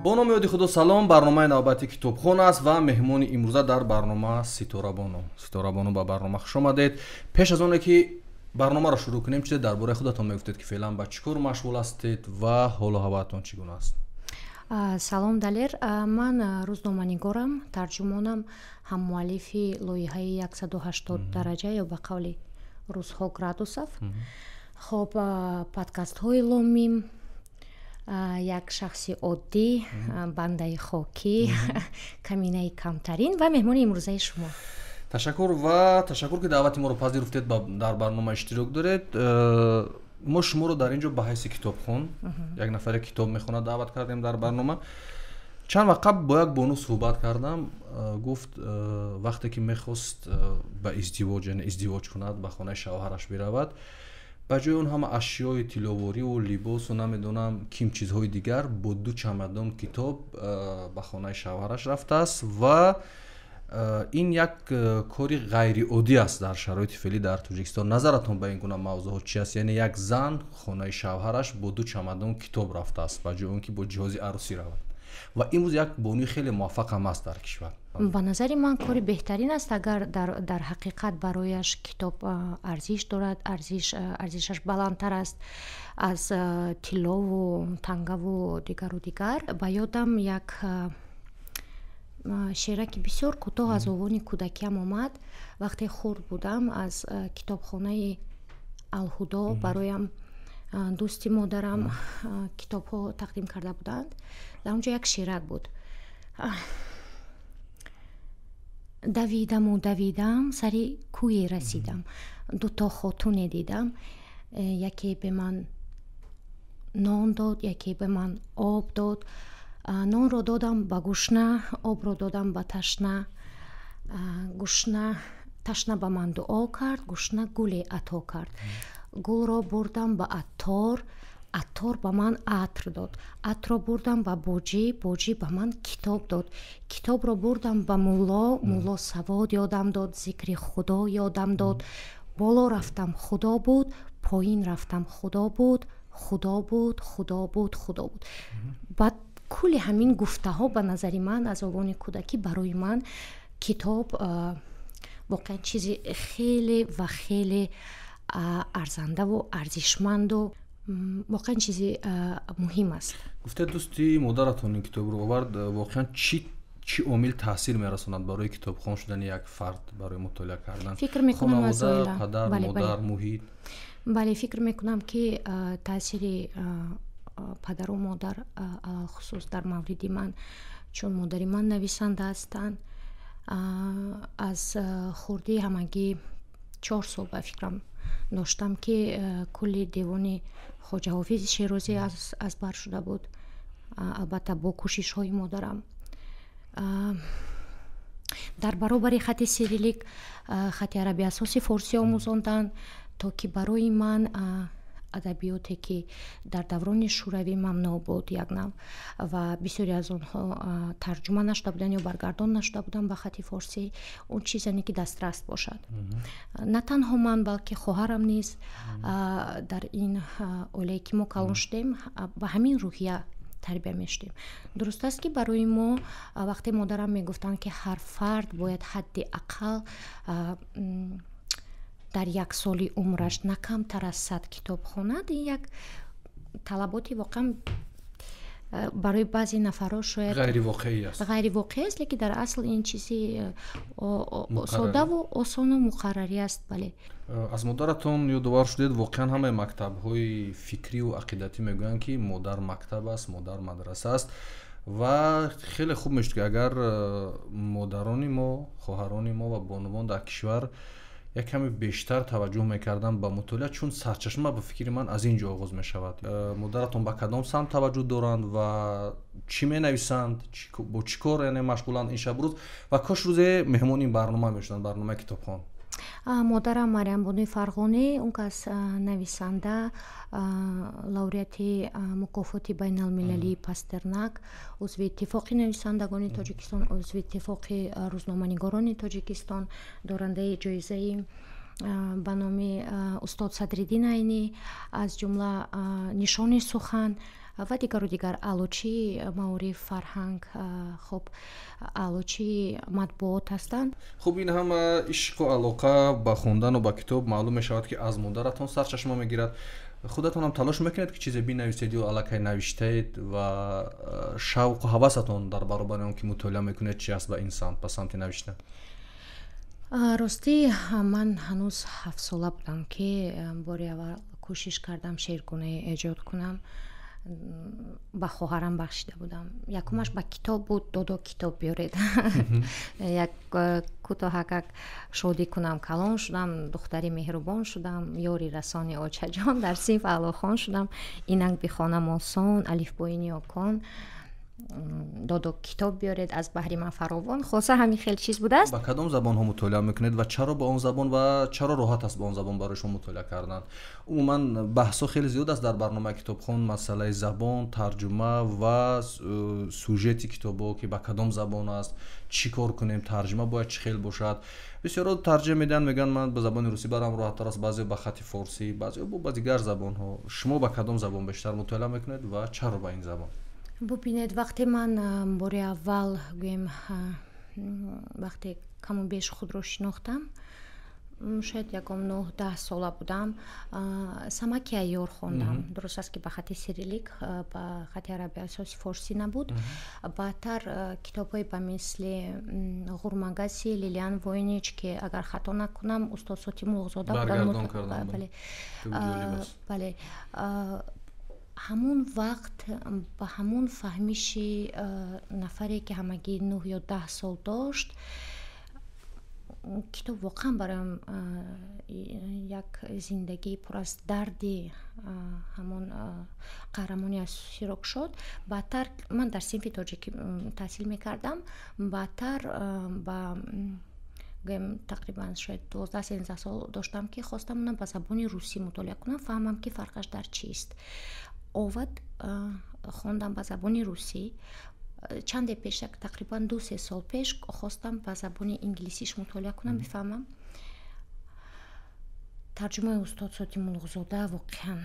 با نام یاد خدا سلام. برنامه نوبتی کتابخانه است و مهمان امروزه در برنامه ستاره بانو با برنامه خوش آمدید. پیش از اون که برنامه را شروع کنیم چه درباره خودتون میگفتید که فعلا با چیکار مشغول هستید و حال و هواتون چگونه است؟ سلام دلیر، من روزنامه‌نگارم، ترجمانم، هم مؤلفی لایحه 180 درجه یا به قول روزها گرادусов. خب پادکست های لومیم، یک شخصی عادی، بنده خاکی، کمینه کمترین و مهمان امروزه شما. تشکر که دعوت ما رو پذیرفتید در برنامه اشتراک دارید. ما شما رو در اینجا به حیث کتابخوان یک نفر کتاب میخونه دعوت کردیم در برنامه. چند وقت قبل با یک بانو صحبت کردم، گفت وقتی که میخواست به ازدواج کند به خانه شوهرش برود، به جای اون همه اشیای طلاواری و لباس و نمیدونم کیم چیزهای دیگر با 2 چمدان کتاب به خانه شوهرش رفته است و این یک کاری غیر عادی است در شرایط فعلی در تاجیکستان. نظرتون به این گونه موضوع چی است؟ یعنی یک زن خانه شوهرش با 2 چمدان کتاب رفته است به جای اینکه با جهاز عروسی رود و امروز یک بانوی خیلی موفق هم است در کشور. به نظر من کاری بهترین است اگر در حقیقت برایش کتاب ارزش دارد، ارزشش بلندتر است از طلا و تنگه و دیگر. به یادم یک شعرک بسیار کوتاه از آوان کودکیم آمد. وقتی خرد بودم از کتابخانه الهدا برایم دوستی مادرم کتاب ها تقدیم کرده بودند. در اونجا یک شعرک بود: دویدم سری کوی رسیدم، 2 خاتون دیدم، یکی به من نان داد، یکی به من آب داد. نان رو دادم به گشنه، آب رو دادم به تشنه. تشنه به من دعا کرد، گشنه گلی عطا کرد. گل را بردم به عطار، عطار به من عطر داد. عطر را بردم به باجی، باجی به من کتاب داد. کتاب را بردم به مولا، مولا سواد یادم داد، ذکر خدا یادم داد. بالا رفتم خدا بود، پایین رفتم خدا بود، خدا بود. بعد کلی همین گفته ها به نظر من از آوان کودکی برای من کتاب واقعا چیزی خیلی ارزنده و ارزشمند و واقعا چیزی مهم است. گفته دوستی مادرتون این کتاب رو آورد، واقعا چی عامل تاثیر میرساند برای کتابخوان شدن یک فرد برای مطالعه کردن؟ فکر میکنم از پدر، مادر، محیط. بله، فکر میکنم که تاثیر پدر و مادر خصوص در مورد من، چون مادر من نویسنده هستند، از خردی همگی 4 سال به فکرم داشتم که کلی دیوان خواجه حافظ شیرازی از بر شده بود، البته با کوشش های مادرم. در برابر خط سیریلیک خط عربی اساسی فارسی آموزاندن تا که برای من ادبیاتی که در دوران شوروی ممنوع بود یک نوع و بسیاری از آنها ترجمه نشده بودن یا برگردان نشده بودن به خط فارسی، اون چیزی که دسترس باشد. نه تنها من بلکه خواهرم نیز در این اولی که ما کلان شدیم با همین روحیه تربیه میشدیم. درست است که برای ما وقتی مادرم میگفتن که هر فرد باید حداقل در 1 سال عمرش نه کمتر از 100 کتاب خواند، این یک طلباتی واقعا برای بعضی نفرها شاید غیر واقعی است، لیکن در اصل این چیزی ساده و آسان و مقرری است. بله. از مادرتون یادآور شدید واقعا همه مکتب‌های فکری و عقیدتی میگویند که مادر مکتب است، مادر مدرسه است و خیلی خوب میشد که اگر مادران ما، خواهران ما و بانوان در کشور یک کمی بیشتر توجه میکردن به مطالعه، چون سرچشمه به فکر من از اینجا آغاز میشود. مادرتون به کدام سمت توجه دارند و چی می نویسند، با چی کار یعنی مشغولند این شب روز و کاش روز مهمان این برنامه میشدن، برنامه کتابخوان؟ مادرم مریم بانوی فرغانی، اون کس نویسنده، لауریات مکافات بین المللی پاسترناک، عضو اتفاق نویسندگان تاجیکستان، عضو اتفاق روزنامه‌نگاران تاجیکستان، دارنده جایزه به نام استاد صدرالدین عینی، از جمله نشان سخن و دیگر علوچی معروف فرهنگ خب علوچی مطبوعات هستند. خب این هم عشق و علاقه به خوندن و به کتاب معلوم می شود که از مادرتون سرچشمه میگیرد. خودتون هم تلاش میکنید که چیزی بنویسید و علاقه نوشتید و شوق و هوستون در برابر اون که مطالعه میکنید چی است به انسان به سمت نوشتن؟ راستی من هنوز 7 ساله بودم که باری اول کوشش کردم شعرخوانه ایجاد کنم. با خواهرم بخشیده بودم. یکمش با کتاب بود، دو کتاب بیارید. یک کوتاهک شادی کنم کلان شدم، دختری مهربان شدم، یاری رسانی آچه جان در صنف اعلیخوان شدم، اینک بخوانم آسان، الفبای نیاکان. دو کتاب بیارید از بحر من فراوان. خلاصه همین خیلی چیز بوده است. با کدام زبان ها مطالعه میکنید و چرا با اون زبان و چرا راحت است با اون زبان برای شما مطالعه کردن؟ عموما بحثا خیلی زیاد است در برنامه کتابخوان، مسئله زبان، ترجمه و سوژت کتابا که با کدام زبان است، چی کار کنیم، ترجمه باید چه خیلی باشد. بسیارا ترجمه میدن میگن من به زبان روسی برام راحت تر است، بعضی به خط فارسی، بعضی با دیگر زبان ها. شما با کدام زبان بیشتر مطالعه میکنید و چرا با این زبان؟ ببینید وقتی من باری اول گویم وقتی کم بیش خود رو شناختم، شاید یکم 9-10 ساله بودم، سمکی ایار خوندم. درست است که به خط سیریلیک به خط عربی اساسی فارسی نبود. بعدتر کتاب‌های به مثل غورمگسی، لیلیان ووینیچ که اگر خطا نکنم استاد سوتی ملغزاده بودن. بله. همون وقت با همون فهمیشی نفری که همگی 9 یا 10 سال داشت، کتاب واقعا برایم یک زندگی پر از دردی همون قهرمانی از شروع شد. بعدتر من در صنف تاجیکی تحصیل میکردم. بعدتر با تقریبا شاید 12-13 سال داشتم که خواستم اونم به زبان روسی مطالعه کنم، فهمم که فرقش در چیست. اومد خوندم به زبان روسی. چند پیش تقریبا 2-3 سال پیش خواستم به زبان انگلیسیش مطالعه کنم بفهمم. ترجمه استاد سوتی ملغزاده واقعا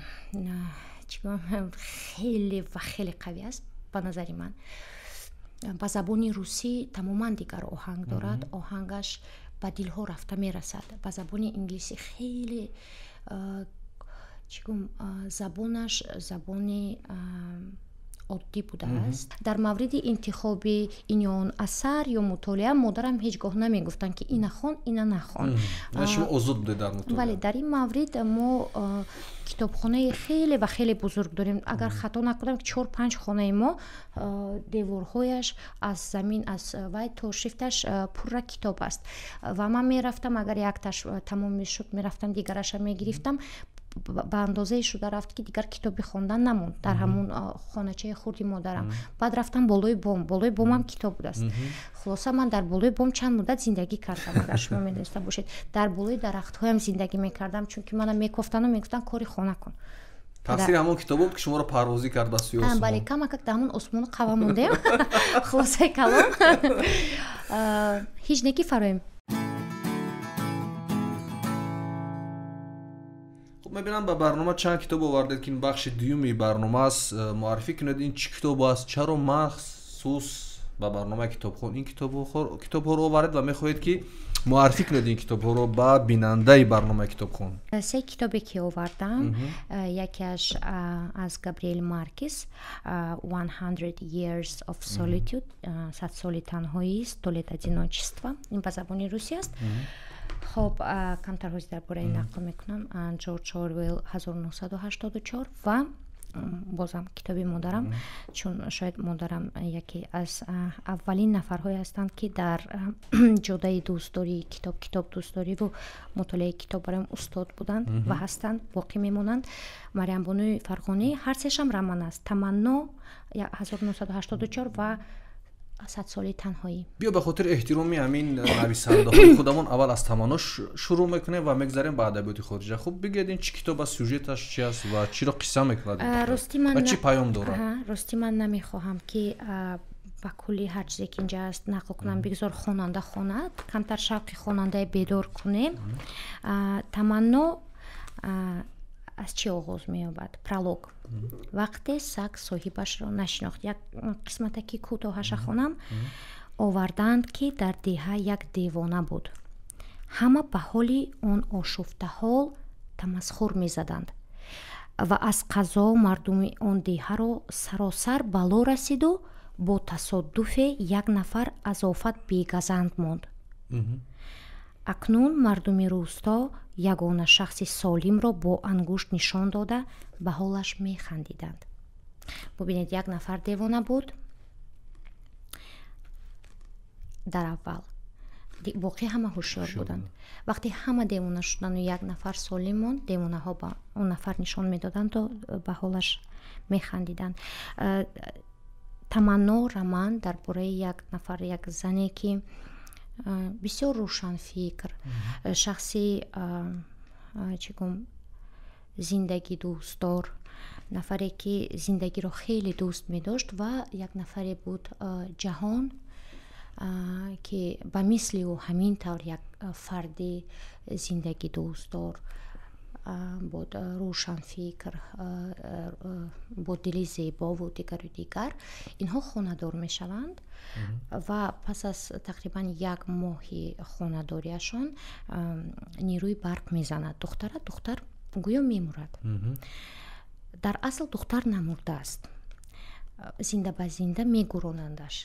خیلی و خیلی قوی است به نظر من. به زبان روسی تماما دیگر آهنگ دارد، آهنگش به دلها رفته میرسد. به زبان انگلیسی خیلی زبانش زبان عادی بوده است. در مورد انتخاب این اثر یا مطالعه مادرم هیچگاه نمیگفتن که این نخوان این نخوان. شما آزاد بوده در مطالعه. ولی در این مورد ما کتابخانه خیلی و خیلی بزرگ داریم. اگر خطا نکنم 4-5 خانه ما دیوارهایش از زمین از وای تا شیفتش پر کتاب است و من میرفتم اگر یک تاش تمام میشد میرفتم دیگرش میگرفتم. به اندازه شده رفت که دیگر کتابی خواندن نموند در همون خانه‌چه خردی مادرم. بعد رفتم بالای بوم هم کتاب بود است. خلاصه من در بالای بوم چند مدت زندگی کردم. اگر شما می‌دونسته باشید در بالای درخت‌هایم زندگی می‌کردم، چون که منم میگفتن کاری خانه کن. تاثیر همون کتاب بود که شما رو پروازی کرد به سوی آسمان. بله کمک در همون آسمان قوا موندیم. خلاصه کلام هیچ نکی فرایم. میبینم به برنامه چند کتاب آوردید که این بخش دیومی برنامه است. معرفی کنید این چه کتاب است، چرا مخصوص به برنامه کتابخوان این کتاب ها رو آورید و میخواهید که معرفی کنید این کتاب ها رو به بیننده برنامه کتابخوان. 3 کتابی که آوردم، یکیش از گابریل مارکس 100 Years of Solitude 100 سال تنهایی است، تولید одиночества. این به زبان روسی است. خب کمتر روزی درباره این نقل میکنم. جورج اورویل 1984 و بازم کتابی مادرم، چون شاید مادرم یکی از اولین نفرهایی هستند که در جدای دوستداری کتاب دوستداری و مطالعه کتاب برایم استاد بودند و هستند، باقی میمونند. مریم بانوی فرغانی، هر سه‌شم رمان است. تمنا 1984 و 100 سال تنهایی. بیا به خاطر احترامی همین نویسنده‌های خودمون اول از تمنا شروع میکنیم و میگذاریم به ادبیات خارجی. خب بگید این چی کتاب است، سوژه‌اش چی است و چی را قصه میکنه و چی پیام داره؟ راستی من نمیخواهم که با کلی هر چیزی که اینجا است نقل کنم بگذار خواننده خواند، کمتر شوق خواننده بیدار کنیم. تمنا аз чӣ оғоз меёбад? Пролог. вақте саг соҳибашро нашинохт. як қисматаки кӯтоҳаша хонам. оварданд ки дар деҳа як девона буд. ҳама ба ҳоли он ошуфтаҳол тамасхур мезаданд ва аз қазо мардуми он деҳаро саросар бало расиду бо тасоддуфе як нафар аз офат бегазанд монд. акнун мардуми рӯсто ягона шахси солимро бо ангушт нишон дода ба ҳолаш механдиданд. бубинед, як нафар девона буд дар аввал. боқӣ ҳама ҳушёр буданд. вақте ҳама девона шудану як нафар солим монд, девонаҳо ба он нафар нишон медоданд то ба ҳолаш механдиданд. таманно роман дар бораи як нафар, як зане ки бисёр рӯшанфикр, шахси чӣ гӯм зиндагӣ дӯстдор, нафаре ки зиндагиро хеле дӯст медошт ва як нафаре буд ҷаҳон ки ба мисли ӯ ҳамин тавр як фарди зиндагӣ дӯстдор буд, рӯшанфикр, бо дили зебову дигару дигар. инҳо хонадор мешаванд ва пас аз тақрибан як моҳи хонадориашон нирӯи барқ мезанад. духтар гӯё мемурад. дар асл духтар намурдааст. зинда ба зинда мегуронандаш.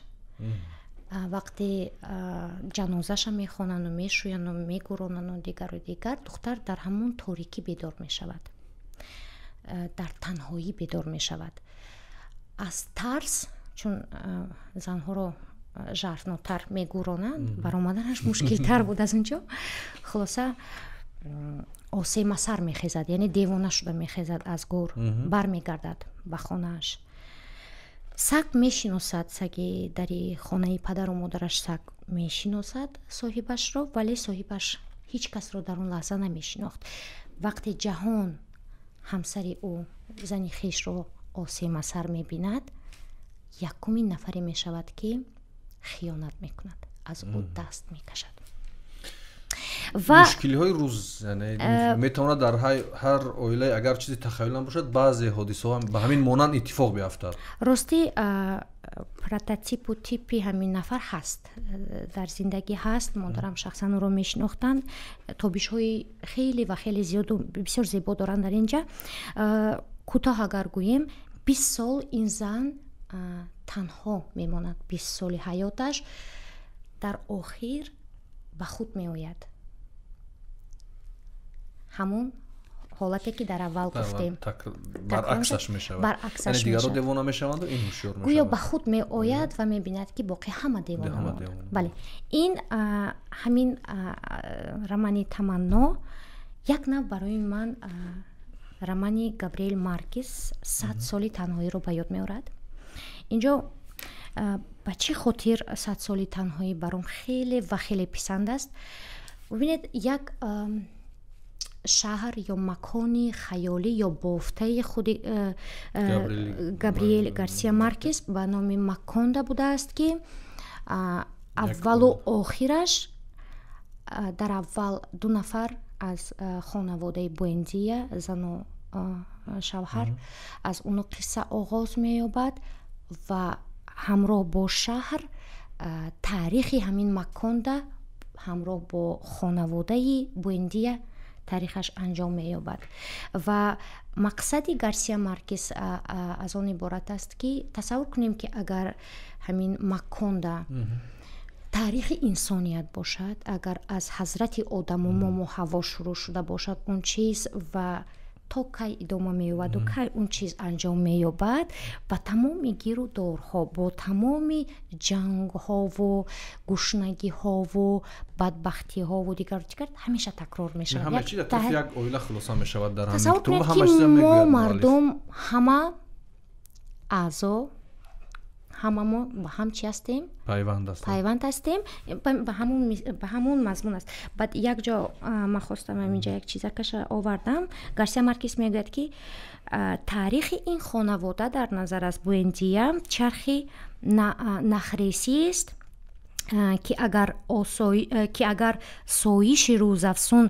вақте ҷанозаша мехонану мешӯяну мегуронану дигару дигар, духтар дар ҳамун торикӣ бедор мешавад, дар танҳоӣ бедор мешавад. аз тарс, чун занҳоро жарфнотар мегуронанд, баромаданаш мушкилтар буд аз онҷо. хулоса осема сар мехезад, яъне девона шуда мехезад аз гур, бармегардад ба хонааш. саг мешиносад, саги дари хонаи падару модараш саг мешиносад соҳибашро, вале соҳибаш ҳеҷ касро дар он лаҳза намешинохт. вақте ҷаҳон ҳамсари ӯ зани хешро осема сар мебинад, якумин нафаре мешавад ки хиёнат мекунад, аз ӯ даст мекашад. ва мушкилиҳои рӯзана метавонад дар ҳар оилае агар чизи тахаюлан бошад, баъзе ҳодисаҳо ба ҳамин монанд иттифоқ биафтад. ростӣ прототипу типи ҳамин нафар ҳаст, дар зиндагӣ ҳаст. модарам шахсан ӯро мешинохтанд. тобишҳои хеле ва хеле зиёду бисёр зебо доранд дар инҷа. кӯтоҳ агар гӯем, 20 сол ин зан танҳо мемонад. 20 соли ҳаёташ дар охир ба худ меояд. ҳамун ҳолате ки дар аввал гуфтем, баръаксаш мешавад. яъне дигаро девона мешаванд ва ин ҳушёр мешавад. гӯё ба худ меояд ва мебинад ки боқӣ ҳама девона монд. бале, ин ҳамин романи таманно як нав барои ман романи Габриэл Маркес 100 соли танҳоиро ба ёд меорад. инҷо ба чӣ хотир 100 соли танҳоӣ баром хеле ва хеле писанд аст? бубинед, як шаҳр ё макони хаёлӣ ё бофтаи худи Габриэл Гарсия Маркес ба номи Маконда будааст ки аввалу охираш, дар аввал 2 нафар аз хонаводаи Буэндия, зану шавҳар, аз уно қисса оғоз меёбад ва ҳамроҳ бо шаҳр таърихи ҳамин Маконда ҳамроҳ бо хонаводаи Буэндия таърихаш анҷом меёбад. ва мақсади Гарсия Маркес аз он иборат аст ки тасаввур кунем ки агар ҳамин Маконда таърихи инсоният бошад, агар аз ҳазрати одаму мому ҳаво шурӯъ шуда бошад он чиз ва то кай идома меёбаду кай он чиз анҷом меёбад, ба тамоми гиру дорҳо, бо тамоми ҷангҳову гушнагиҳову бадбахтиҳову дигару дигар ҳамеша такрор мешавад. ҳама чиз атрофи як оила хулоса мешавад дар ҳамин тасаввур кунед ки мо мардум ҳама аъзо, ҳамамо ба ҳам чӣ ҳастем? пайванд ҳастем. ба ҳамун мазмун аст. баъд як ҷо ман хостам ҳаминҷа як чизакаша овардам. Гарсия Маркес мегӯяд ки таърихи ин хонавода дар назар аз Буэндия чархи нахресист ки агар соиши рӯзафзун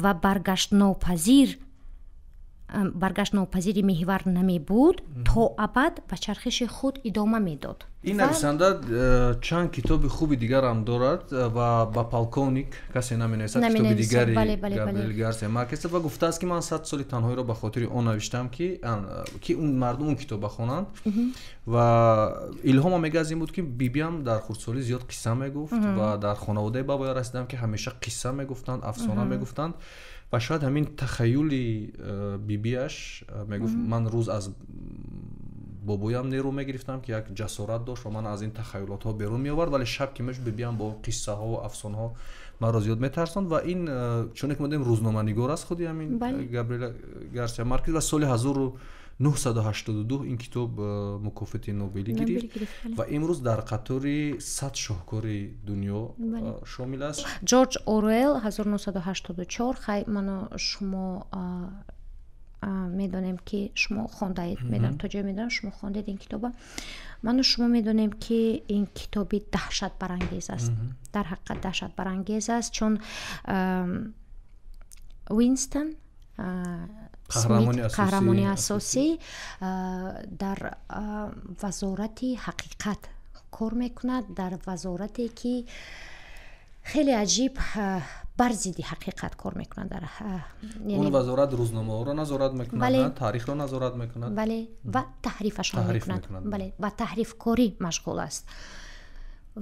ва баргаштнопазир баргашт нопазири меҳвар намебуд, то абад ба чархиши худ идома медод. ин нависанда чанд китоби хуби дигарам дорад ва ба полковник касе наменависад китоби дигари Габриэл Гарсия Маркес ва гуфтааст ки ман 100 соли танҳоиро ба хотири он навиштам ки мардум он китоба хонанд ва илҳомам мега аз ин буд ки бибиам дар хурдсолӣ зиёд қисса мегуфт ва дар хонаводаи бабоя расидам ки ҳамеша қисса мегуфтанд, афсона мегуфтанд ва шояд ҳамин тахаюли бибиаш мегуфт ман рӯз аз бобоям нерӯ мегирифтам ки як ҷасорат дошт ва ман аз ин тахаюлотҳо берун меовард, вале шаб ки мешуд бибиам бо қиссаҳо ва афсонаҳо маро зиёд метарсонд ва ин чуне ки модем рӯзноманигор аст худи ҳамин Габриэл Гарсия Маркес ва соли 1982 ин китоб мукофоти Нобелӣ гирифт ва имрӯз дар қатори 100 шоҳкори дунё шомил аст. Ҷорҷ Оруэлл 1984 хай ману шумо медонем ки шумо хондаед, медонам то ҷое медонам шумо хондед ин китоба. ману шумо медонем ки ин китоби даҳшатбарангез аст. дар ҳақиқат даҳшатбарангез аст, чун Уинстон қаҳрамони асосӣ дар вазорати ҳақиқат кор мекунад, дар вазорате ки хеле аҷиб бар зидди ҳақиқат кор мекунад. Он вазорат рӯзномаҳоро назорат мекунад, таърихро назорат мекунад, бале, ва таҳрифашон мекунад, бале, ба таҳрифкорӣ машғул аст.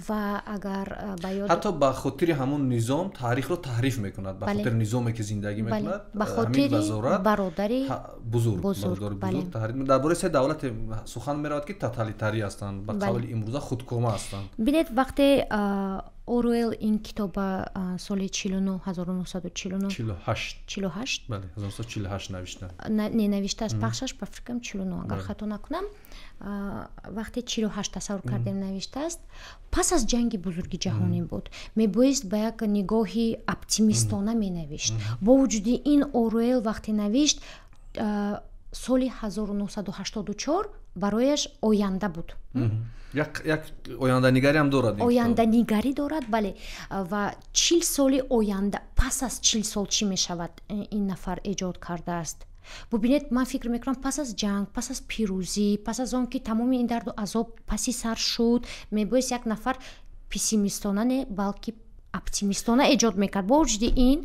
ва агар ба ёд ҳатто ба хотири ҳамон низом таърихро таҳриф мекунад, ба хотири низоме ки зиндагӣ мекунад, ба хотири бародари бузург таҳриф. дар бораи се давлате сухан меравад ки тоталитарӣ ҳастанд, ба қавли имрӯза худкома ҳастанд. бинед вақте Оруэлл ин китоба соли 1948 бале 1948 навишта навиштааст, пахшаш ба фикрам 49 агар хато накунам, вақте 48 тасаввур кардем навиштааст, пас аз ҷанги бузурги ҷаҳонӣ буд, мебоист ба як нигоҳи оптимистона менавишт. бо вуҷуди ин Оруэлл вақте навишт соли 1984 барояш оянда буд. як оянданигарӣ ҳам дорад. Оянданигарӣ дорад, бале. Ва 40 соли оянда, пас аз 40 сол чӣ мешавад ин нафар эҷод кардааст. Бубинед, ман фикр мекунам пас аз ҷанг, пас аз пирӯзӣ, пас аз он ки тамоми ин дарду азоб паси сар шуд, мебоист як нафар пессимистона не, балки оптимистона эҷод мекард. Бо вуҷуди ин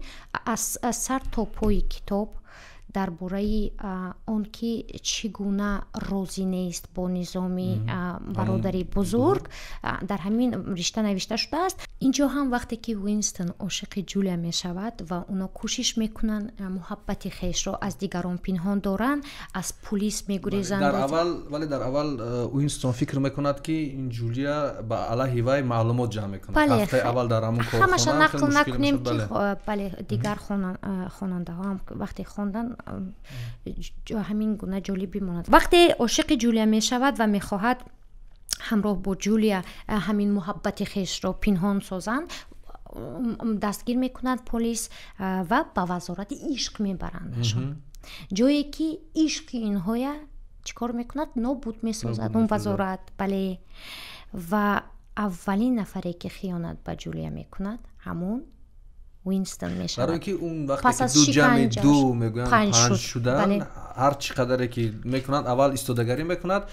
аз сар то пои китоб дар бораи он ки чӣ гуна розӣ нест бо низоми бародари бузург дар ҳамин ришта навишта шудааст. инҷо ҳам вақте ки Уинстон ошиқи Ҷулия мешавад ва оно кӯшиш мекунанд муҳаббати хешро аз дигарон пинҳон доранд, аз полис мегурезанд. вале дар аввал Уинстон фикр мекунад ки ин Ҷулия ба алайҳи вай маълумот ҷамъ мекунад. ҳафтаи аввал дар ҳамон кор ҳамаша нақл накунем ки бале дигар хонандаҳо ҳам вақте хондан ҳамин гуна ҷолиб бимонад. вақте ошиқи Ҷулия мешавад ва мехоҳад ҳамроҳ бо Ҷулия ҳамин муҳаббати хешро пинҳон созанд, дастгир мекунад полис ва ба вазорати ишқ мебарандашон. ҷое ки ишқи инҳоя чикор мекунад, нобуд месозад он вазорат. бале. ва аввалин нафаре ки хиёнат ба Ҷулия мекунад ҳамон Уинстон мешавад. барои ки он вақте ки ду ҷамъи ду мегӯянд панҷ шуданд, ҳар чӣ қадаре ки мекунад аввал истодагарӣ мекунад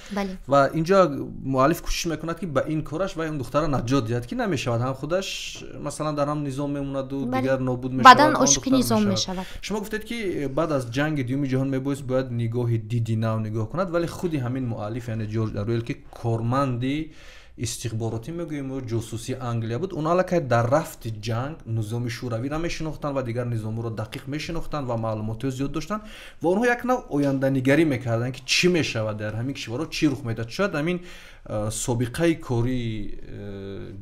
ва инҷо муаллиф кӯшиш мекунад ки ба ин кораш вай он духтара наҷот диҳад ки намешавад, ҳам худаш масалан дар ҳам низом мемонаду дигар нобуд мешавад, баъдан ошиқи низом мешавад. шумо гуфтед ки баъд аз ҷанги дуюми ҷаҳон мебоист бояд нигоҳи диди нав нигоҳ кунад, вале худи ҳамин муаллиф яъне Ҷорҷ Оруэлл ки корманди истихборотӣ мегӯем ҷосусии Англия буд, он аллакай дар рафти ҷанг низоми шӯравиро мешинохтанд ва дигар низомҳоро дақиқ мешинохтанд ва маълумоти зиёд доштанд ва онҳо як нав оянданигарӣ мекарданд ки чӣ мешавад дар ҳамин кишварҳо, чӣ рух медиҳад. шояд ҳамин собиқаи кори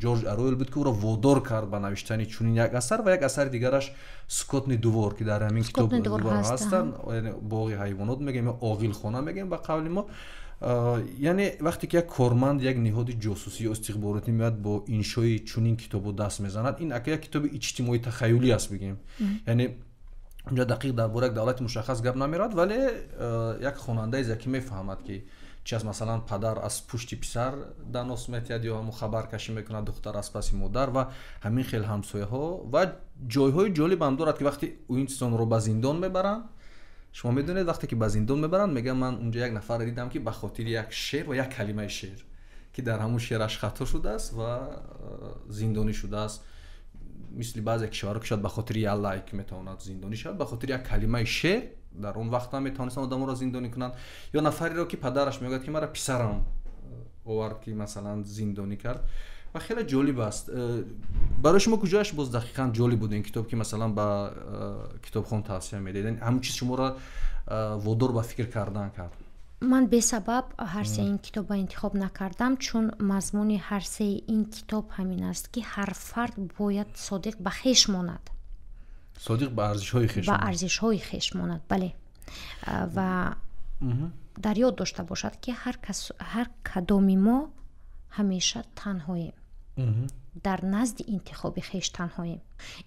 Ҷорҷ Оруэлл буд ки ӯро водор кард ба навиштани чунин як асар ва як асари дигараш Скотни дувор ки дар ҳамин китоб ҳастанд, боғи ҳайвонот мегӯем ё оғилхона мегӯем ба қавли мо. яъне вақте ки як корманд як ниҳоди ҷосусӣ ё истихборотӣ меояд бо иншои чунин китобо даст мезанад, ин як китоби иҷтимоӣ тахаюлӣ аст бигем. яъне онҷа дақиқ дар бораи як давлати мушаххас гап намерад, вале як хонандаи закӣ мефаҳмад ки чи аз масалан падар аз пушти писар данос метиҳад ё ҳамун хабаркашӣ мекунад духтар аз паси модар ва ҳамин хел ҳамсояҳо ва ҷойҳои ҷолиб ҳам дорад ки вақте Уинстонро ба зиндон мебаранд شما میدونید وقتی که به زندان میبرن میگن من اونجا یک نفر دیدم که به خاطر یک شعر و یک کلمه شعر که در همون شعرش خطا شده است و زندانی شده است. مثل بعضی کشورها که شاید به خاطر یک لایک میتواند زندانی شود، به خاطر یک کلمه شعر در اون وقت هم میتونستن آدم را زندانی کنند. یا نفری را که پدرش میگه که مرا پسرم آورد که مثلا زندانی کرد و خیلی جالب است. برای شما کجاش باز دقیقاً جالب بود این کتاب که مثلا با کتابخوان توصیه میدید؟ یعنی همون چیز شما را وادار به فکر کردن کرد؟ من به سبب هر سه این کتاب انتخاب نکردم، چون مضمون هر سه این کتاب همین است که هر فرد باید صادق به خویش ماند. صادق به ارزش‌های خویش ماند. به ارزش‌های خویش ماند، بله. و در یاد داشته باشد که هر کدام ما همیشه تنهاییم. در نزد انتخاب خویش تنهاییم.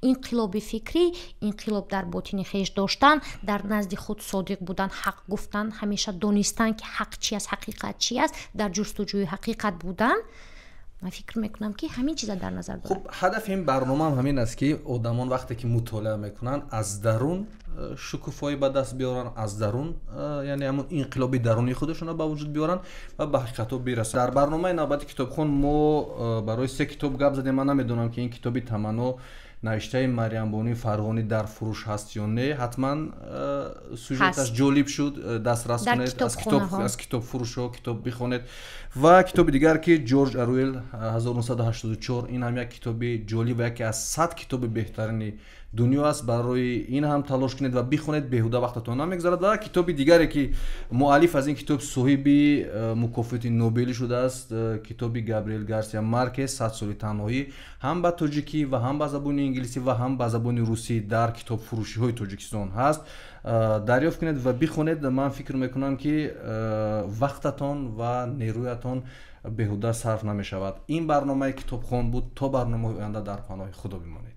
انقلاب فکری، انقلاب در باطن خویش داشتن، در نزد خود صادق بودن، حق گفتن، همیشه دانستن که حق چی است، حقیقت چی است، در جستجوی حقیقت بودن. من فکر میکنم که همین چیزا در نظر دارم. خب هدف این برنامه هم همین است که آدمان وقتی که مطالعه میکنن از درون شکوفایی به دست بیارن، از درون یعنی همون انقلابی درونی خودشون رو به وجود بیارن و به حقیقت برسن. در برنامه نوبت کتابخوان ما برای 3 کتاب گپ زدیم. من نمیدونم که این کتابی تمنا نوشته مریم بانوی فرغانی در فروش هست یا نه. حتما سوژه‌اش جالب شد، دسترس کنید از کتاب فروش ها کتاب بخونید. و کتاب دیگر که جورج اورویل 1984، این هم یک کتاب جالب و یکی از 100 کتاب بهترین دنیا است. برای این هم تلاش کنید و بخونید، بیهوده وقتتون نمیگذرد. و کتاب دیگری که مؤلف از این کتاب صاحب مکافات نوبل شده است، کتاب گابریل گارسیا مارکز 100 سال تنهایی، هم به تاجیکی و هم به زبان انگلیسی و هم به زبان روسی در کتاب فروشی های تاجیکستان هست. دریافت کنید و بخونید. من فکر میکنم که وقتتون و نیرویتون بیهوده صرف نمی شود. این برنامه کتابخوان بود. تا برنامه آینده در پناه خدا بمانید.